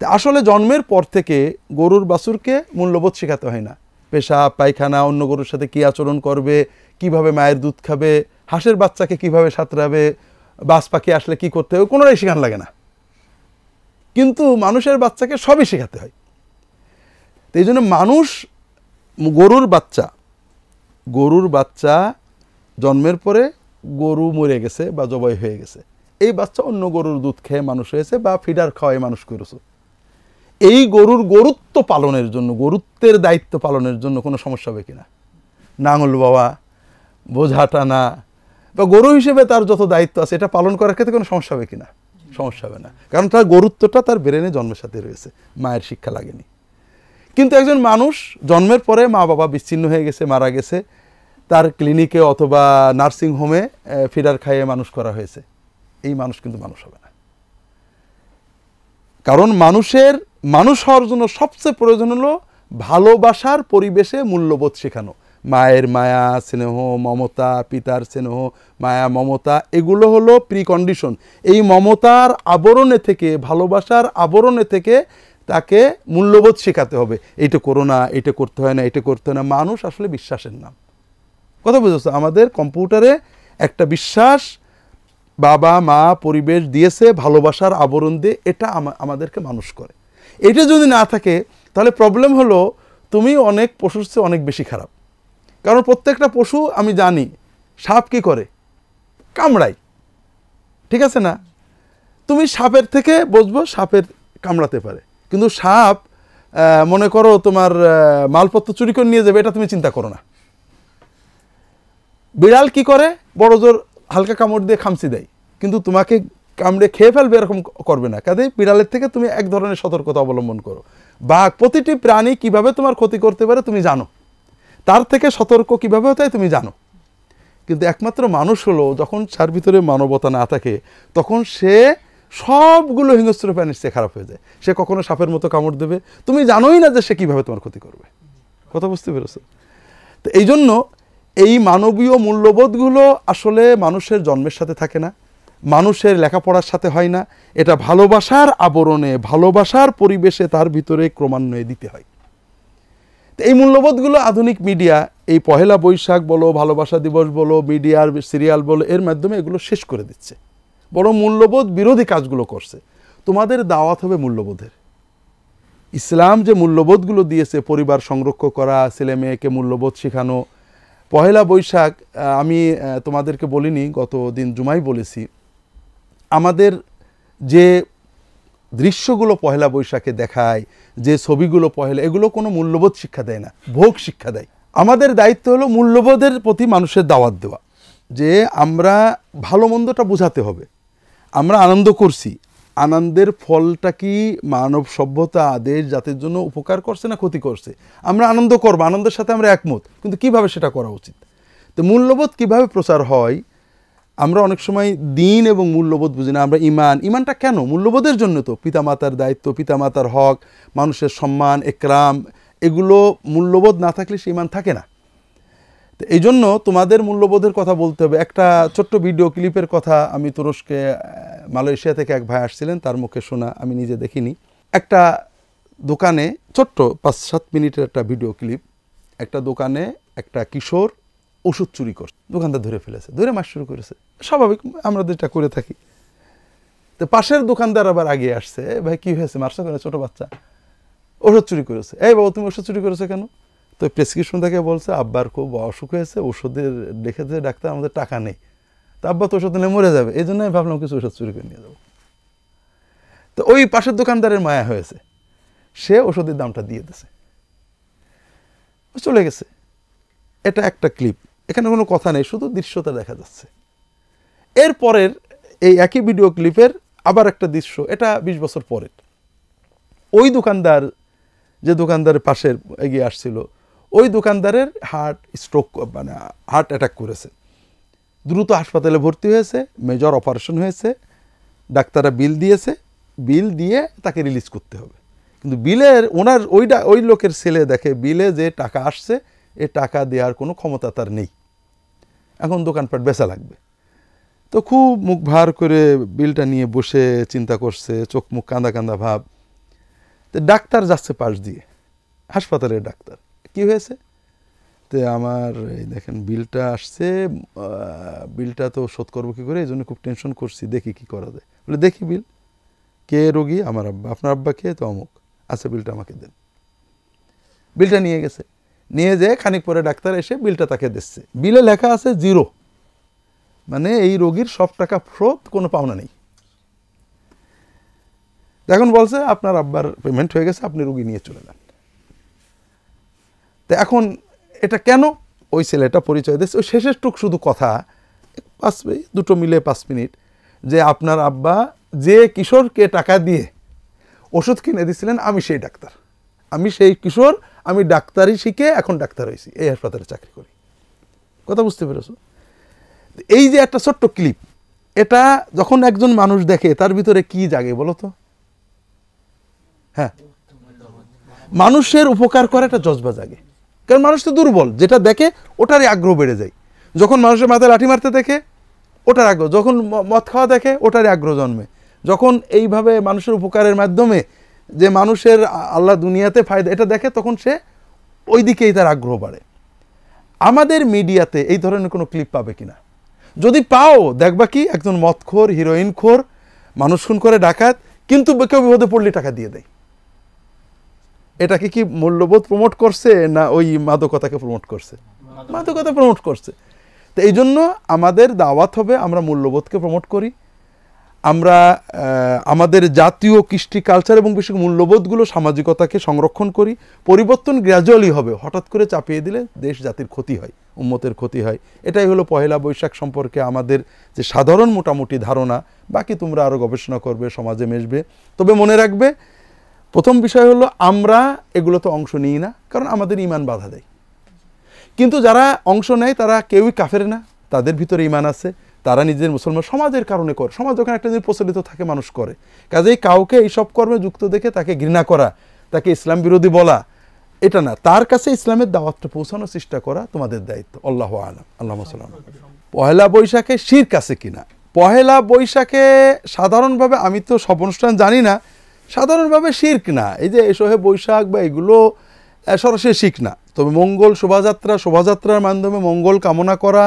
আসলে জন্মের পর থেকে গরুর বাছুরকে মূল্যবোধ শেখাতে হয় না, পেশাব পায়খানা, অন্য গরুর সাথে কী আচরণ করবে, কিভাবে মায়ের দুধ খাবে, হাঁসের বাচ্চাকে কিভাবে সাঁতরাবে, বাজ পাখি আসলে কি করতে হবে, কোনোটাই শেখান লাগে না। কিন্তু মানুষের বাচ্চাকে সবই শেখাতে হয়। তো এই জন্য গরুর বাচ্চা জন্মের পরে গরু মরে গেছে বা জবাই হয়ে গেছে, এই বাচ্চা অন্য গরুর দুধ খেয়ে মানুষ হয়েছে বা ফিডার খাওয়াই মানুষ করেছে। এই গরুর গরুত্ব পালনের জন্য, গরুত্বের দায়িত্ব পালনের জন্য কোনো সমস্যা হবে কিনা, নাঙল বাওয়া, বোঝা টানা বা গরু হিসেবে তার যত দায়িত্ব আছে এটা পালন করার ক্ষেত্রে কোনো সমস্যা হবে কিনা, সমস্যা হবে না, কারণ তার গরুত্বটা তার ব্রেনে জন্মের সাথে রয়েছে, মায়ের শিক্ষা লাগেনি। কিন্তু একজন মানুষ জন্মের পরে মা বাবা বিচ্ছিন্ন হয়ে গেছে, মারা গেছে, তার ক্লিনিকে অথবা নার্সিং হোমে ফিডার খাইয়ে মানুষ করা হয়েছে, এই মানুষ কিন্তু মানুষ হবে না। কারণ মানুষ হওয়ার জন্য সবচেয়ে প্রয়োজন হলো ভালোবাসার পরিবেশে মূল্যবোধ শেখানো, মায়ের মায়া স্নেহ মমতা, পিতার স্নেহ মায়া মমতা, এগুলো হলো প্রিকন্ডিশন। এই মমতার আবরণে থেকে, ভালোবাসার আবরণে থেকে তাকে মূল্যবোধ শেখাতে হবে, এইটা করো না, এটা করতে হয় না, এটা করতে হয় না। মানুষ আসলে বিশ্বাসের নাম, কথা বুঝেছো? আমাদের কম্পিউটারে একটা বিশ্বাস বাবা মা পরিবেশ দিয়েছে, ভালোবাসার আবরণ দিয়ে, এটা আমাদেরকে মানুষ করে। এটা যদি না থাকে তাহলে প্রবলেম হলো তুমি অনেক পশুর চেয়ে অনেক বেশি খারাপ। কারণ প্রত্যেকটা পশু আমি জানি, সাপ কি করে, কামড়ায়, ঠিক আছে না? তুমি সাপের থেকে বুঝবো সাপের কামড়াতে পারে, কিন্তু সাপ মনে করো তোমার মালপত্র চুরি করে নিয়ে যাবে, এটা তুমি চিন্তা করো না। বিড়াল কি করে, বড় জোর হালকা কামড় দিয়ে খামচি দেয়, কিন্তু তোমাকে কামড়ে খেয়ে ফেলবে এরকম করবে না। কাজে বিড়ালের থেকে তুমি এক ধরনের সতর্কতা অবলম্বন করো। বাঘ, প্রতিটি প্রাণী কিভাবে তোমার ক্ষতি করতে পারে তুমি জানো, তার থেকে সতর্ক কিভাবে হতে হয় তুমি জানো। কিন্তু একমাত্র মানুষ হলো যখন তার ভিতরে মানবতা না থাকে, তখন সে সবগুলো হিংস্র প্রাণীর চেয়ে খারাপ হয়ে যায়। সে কখনো সাপের মতো কামড় দেবে, তুমি জানোই না যে সে কিভাবে তোমার ক্ষতি করবে। কথা বুঝতে পেরেছো? তো এই জন্য এই মানবীয় মূল্যবোধগুলো আসলে মানুষের জন্মের সাথে থাকে না, মানুষের লেখাপড়ার সাথে হয় না, এটা ভালোবাসার আবরণে, ভালোবাসার পরিবেশে তার ভিতরে ক্রমান্বয়ে দিতে হয়। তো এই মূল্যবোধগুলো আধুনিক মিডিয়া, এই পহেলা বৈশাখ বলো, ভালোবাসা দিবস বলো, মিডিয়ার সিরিয়াল বলো, এর মাধ্যমে এগুলো শেষ করে দিচ্ছে, বড় মূল্যবোধ বিরোধী কাজগুলো করছে। তোমাদের দাওয়াত হবে মূল্যবোধের। ইসলাম যে মূল্যবোধগুলো দিয়েছে, পরিবার সংরক্ষণ করা, ছেলে মেয়েকে মূল্যবোধ শেখানো। পহেলা বৈশাখ আমি তোমাদেরকে বলিনি, গত দিন জুমাই বলেছি, আমাদের যে দৃশ্যগুলো পহেলা বৈশাখে দেখায়, যে ছবিগুলো এগুলো কোনো মূল্যবোধ শিক্ষা দেয় না, ভোগ শিক্ষা দেয়। আমাদের দায়িত্ব হলো মূল্যবোধের প্রতি মানুষের দাওয়াত দেওয়া, যে আমরা ভালো মন্দটা বোঝাতে হবে। আমরা আনন্দ করছি, আনন্দের ফলটা কি মানব সভ্যতা দেশ জাতির জন্য উপকার করছে না ক্ষতি করছে? আমরা আনন্দ করবো, আনন্দের সাথে আমরা একমত, কিন্তু কিভাবে সেটা করা উচিত? তো মূল্যবোধ কিভাবে প্রচার হয়, আমরা অনেক সময় দিন এবং মূল্যবোধ বুঝি না। আমরা ইমানটা কেন? মূল্যবোধের জন্য তো। পিতামাতার দায়িত্ব, পিতামাতার হক, মানুষের সম্মান, একরাম, এগুলো মূল্যবোধ না থাকলে সে ইমান থাকে না। তো এই জন্য তোমাদের মূল্যবোধের কথা বলতে হবে। একটা ছোট্ট ভিডিও ক্লিপের কথা আমি তুরস্কে, মালয়েশিয়া থেকে এক ভাই আসছিলেন, তার মুখে শোনা, আমি নিজে দেখিনি। একটা দোকানে, ছোট্ট 5-7 মিনিটের একটা ভিডিও ক্লিপ, একটা দোকানে একটা কিশোর ওষুধ চুরি করছে, দোকানদার ধরে ফেলেছে, ধরে মাস শুরু করেছে, স্বাভাবিক আমরা যেটা করে থাকি। তো পাশের দোকানদার আবার আগে আসছে, ভাই কি হয়েছে, মারছো কেন, ছোট বাচ্চা ওষুধ চুরি করেছে। এই বাবু তুমি ওষুধ চুরি করেছো কেন? তো প্রেসক্রিপশন থেকে বলছে আব্বার খুব অসুখ হয়েছে, ওষুধের দেখেছে ডাক্তার আমাদের টাকা নেই, তো আব্বা তো ওষুধ নিলে মরে যাবে, এই জন্য আমি ভাবলাম কিছু ওষুধ চুরি করে নিয়ে যাবো। তো ওই পাশের দোকানদারের মায়া হয়েছে, সে ওষুধের দামটা দিয়ে দিয়েছে, চলে গেছে। এটা একটা ক্লিপ, এখানে কোনো কথা নেই, শুধু দৃশ্যটা দেখা যাচ্ছে। এরপরের এই একই ভিডিও ক্লিপের আবার একটা দৃশ্য, এটা 20 বছর পরের। ওই দোকানদার যে দোকানদারের পাশের এগিয়ে আসছিল, ওই দোকানদারের হার্ট স্ট্রোক মানে হার্ট অ্যাটাক করেছে, দ্রুত হাসপাতালে ভর্তি হয়েছে, মেজর অপারেশন হয়েছে, ডাক্তাররা বিল দিয়েছে, বিল দিয়ে তাকে রিলিজ করতে হবে। কিন্তু বিলের ওনার ওই লোকের ছেলে দেখে বিলে যে টাকা আসছে এ টাকা দেওয়ার কোনো ক্ষমতা তার নেই, এখন দোকানপাট বেচা লাগবে। তো খুব মুখ ভার করে বিলটা নিয়ে বসে চিন্তা করছে, চোখ মুখ কাঁদা কাঁদা ভাব। তো ডাক্তার যাচ্ছে পাশ দিয়ে, হাসপাতালের ডাক্তার, কি হয়েছে? তো আমার এই দেখেন বিলটা আসছে, বিলটা তো শোধ করবো কী করে, এই জন্য খুব টেনশন করছি, দেখি কি করা যায়। বলে দেখি বিল, কে রোগী? আমার আব্বা। আপনার আব্বা কে? তো অমুক। আচ্ছা বিলটা আমাকে দেন। বিলটা নিয়ে গেছে, নিয়ে যেয়ে খানিক পরে ডাক্তার এসে বিলটা তাকে দিচ্ছে। বিলে লেখা আছে 0, মানে এই রোগীর সব টাকা ফেরত, কোনো পাওনা নেই। এখন বলছে আপনার আব্বার পেমেন্ট হয়ে গেছে, আপনি রোগী নিয়ে চলে যান। তো এখন এটা কেন? ওই ছেলেটা পরিচয় দিচ্ছে, ওই শেষের টুক শুধু কথা, 2 মিলে 5 মিনিট, যে আপনার আব্বা যে কিশোরকে টাকা দিয়ে ওষুধ কিনে দিয়েছিলেন, আমি সেই ডাক্তার, আমি সেই কিশোর, আমি ডাক্তারি শিখে এখন ডাক্তার হয়েছি, এই হাসপাতালে চাকরি করি। কথা বুঝতে পেরেছো? এই যে একটা ছোট্ট ক্লিপ, এটা যখন একজন মানুষ দেখে তার ভিতরে কি জাগে বলো তো? হ্যাঁ, মানুষের উপকার করে একটা জজবা জাগে, কারণ মানুষ তো দুর্বল, যেটা দেখে ওটারই আগ্রহ বেড়ে যায়। যখন মানুষের মাথায় লাঠি মারতে দেখে ওটার আগ্রহ, যখন মদ খাওয়া দেখে ওটারই আগ্রহ জন্মে, যখন এইভাবে মানুষের উপকারের মাধ্যমে যে মানুষের আল্লাহ দুনিয়াতে ফায়দা এটা দেখে, তখন সে ওই দিকেই তার আগ্রহ বাড়ে। আমাদের মিডিয়াতে এই ধরনের কোনো ক্লিপ পাবে কিনা? যদি পাও, দেখবা কি একজন মদখোর, হিরোইনখোর, মানুষ খুন করে ডাকাত, কিন্তু কেউ বিপদে পড়লে টাকা দিয়ে দেয়। এটাকে কি মূল্যবোধ প্রমোট করছে, না ওই মাদকতাকে প্রমোট করছে? মাদকতা প্রমোট করছে। তো এই জন্য আমাদের দাওয়াত হবে আমরা মূল্যবোধকে প্রমোট করি, আমরা আমাদের জাতীয় কৃষ্টি কালচার এবং বিশেষ মূল্যবোধগুলো, সামাজিকতাকে সংরক্ষণ করি। পরিবর্তন গ্র্যাজুয়ালি হবে, হঠাৎ করে চাপিয়ে দিলে দেশ জাতির ক্ষতি হয়, উম্মতের ক্ষতি হয়। এটাই হলো পহেলা বৈশাখ সম্পর্কে আমাদের যে সাধারণ মোটামুটি ধারণা। বাকি তোমরা আরও গবেষণা করবে, সমাজে মেশবে। তবে মনে রাখবে, প্রথম বিষয় হলো আমরা এগুলোতে অংশ নিই না, কারণ আমাদের ঈমান বাধা দেয়। কিন্তু যারা অংশ নেয় তারা কেউই কাফের না, তাদের ভিতরে ঈমান আছে, তারা নিজের মুসলমান, সমাজের কারণে করে। সমাজ যখন একটা জিনিস প্রচলিত থাকে মানুষ করে, কাজেই কাউকে এইসব কর্মে যুক্ত দেখে তাকে ঘৃণা করা, তাকে ইসলাম বিরোধী বলা, এটা না। তার কাছে ইসলামের দাওয়াতটা পৌঁছানোর চেষ্টা করা তোমাদের দায়িত্ব। আল্লাহু আ'লাম। আল্লাহুম্মা সাল্লি আলা মুহাম্মাদ। পহেলা বৈশাখে শিরক আছে কিনা? পহেলা বৈশাখে সাধারণভাবে, আমি তো সব অনুষ্ঠান জানি না, সাধারণভাবে শিরক না। এই যে শোহে বৈশাখ বা এগুলো সরাসরি শিরক না। তবে মঙ্গল শোভাযাত্রার মাধ্যমে মঙ্গল কামনা করা,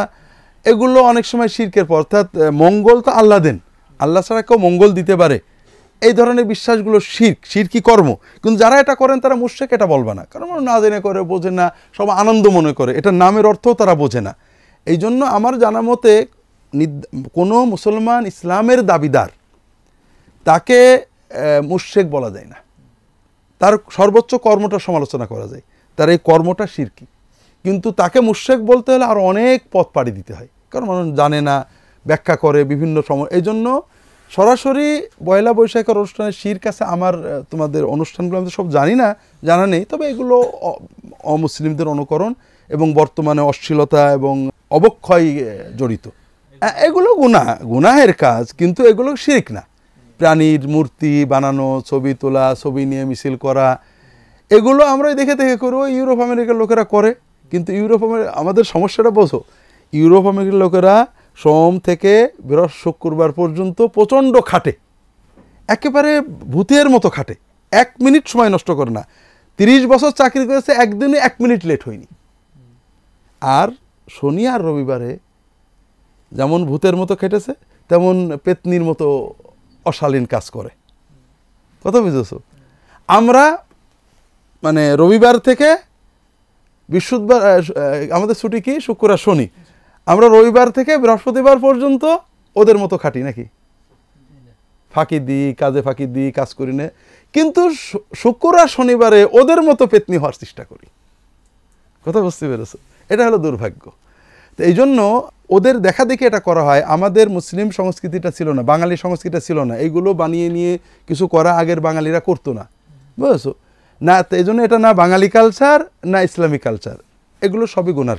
এগুলো অনেক সময় শিরকের পর, অর্থাৎ মঙ্গল তো আল্লাহ দেন, আল্লাহ ছাড়া কেউ মঙ্গল দিতে পারে, এই ধরনের বিশ্বাসগুলো শিরকি কর্ম। কিন্তু যারা এটা করেন তারা মুশরিক, এটা বলবে না, কারণ না জেনে করে, বোঝে না, সব আনন্দ মনে করে, এটা নামের অর্থও তারা বোঝে না। এই জন্য আমার জানা মতে কোনো মুসলমান ইসলামের দাবিদার তাকে মুশরিক বলা যায় না, তার সর্বোচ্চ কর্মটা সমালোচনা করা যায়, তার এই কর্মটা শিরকি। কিন্তু তাকে মুশরিক বলতে হলে আরও অনেক পথ পাড়ি দিতে হয়, কারণ মানুষ জানে না, ব্যাখ্যা করে বিভিন্ন সময়। এই জন্য সরাসরি পয়লা বৈশাখের অনুষ্ঠানে শিরক আছে। আমার তোমাদের অনুষ্ঠানগুলো আমি সব জানি না, জানা নেই, তবে এগুলো অমুসলিমদের অনুকরণ এবং বর্তমানে অশ্লীলতা এবং অবক্ষয় জড়িত। এগুলো গুনাহের কাজ, কিন্তু এগুলো শিরক না। প্রাণীর মূর্তি বানানো, ছবি তোলা, ছবি নিয়ে মিছিল করা, এগুলো আমরা দেখে করি, ওই ইউরোপ আমেরিকার লোকেরা করে। কিন্তু আমাদের সমস্যাটা বোঝো, ইউরোপ আমেরিকার লোকেরা সোম থেকে শুক্রবার পর্যন্ত প্রচণ্ড খাটে, একেবারে ভূতের মতো খাটে, 1 মিনিট সময় নষ্ট করে না। 30 বছর চাকরি করেছে, একদিনে 1 মিনিট লেট হয়নি। আর শনি আর রবিবারে যেমন ভূতের মতো খেটেছে, তেমন পেতনির মতো অশালীন কাজ করে। কথা বুঝেছো? আমরা মানে রবিবার থেকে বৃহস্পতিবার আমাদের ছুটি কি শুক্র আর শনি, আমরা রবিবার থেকে বৃহস্পতিবার পর্যন্ত ওদের মতো খাটি নাকি, ফাঁকি দিই, কাজে ফাঁকি দিই, কাজ করি না, কিন্তু শুক্র আর শনিবারে ওদের মতো পেতনি হওয়ার চেষ্টা করি। কথা বুঝতে পেরেছো? এটা হলো দুর্ভাগ্য। তো এই জন্য ওদের দেখা দেখি এটা করা হয়। আমাদের মুসলিম সংস্কৃতিটা ছিল না, বাঙালি সংস্কৃতিটা ছিল না, এইগুলো বানিয়ে নিয়ে কিছু করা আগের বাঙালিরা করতো না, বুঝেছো না? তো এই জন্য এটা না বাঙালি কালচার না ইসলামিক কালচার, এগুলো সবই গুনার।